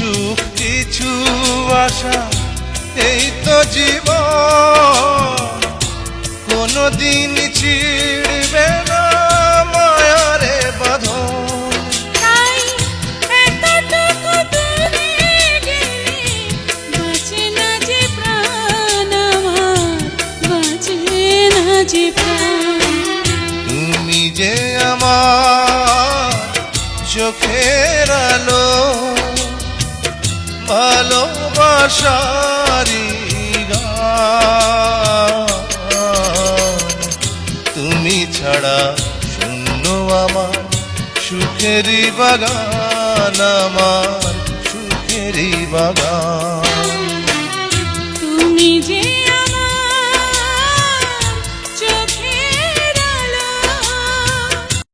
সুখ কিছু আশা এই তো জীবন, কোনদিন ছিড়বে না মায়ারে বাঁধন। তাই এতটুকু দূরে গেলে বাঁচে না যে প্রাণ আমার, বাঁচে না যে প্রাণ। তুমি যে আমার চোখের আলো, ভালোবাসারি গান। তুমি ছাড়া শূন্য আমার সুখেরই বাগান, আমার সুখেরই বাগান। তুমি যে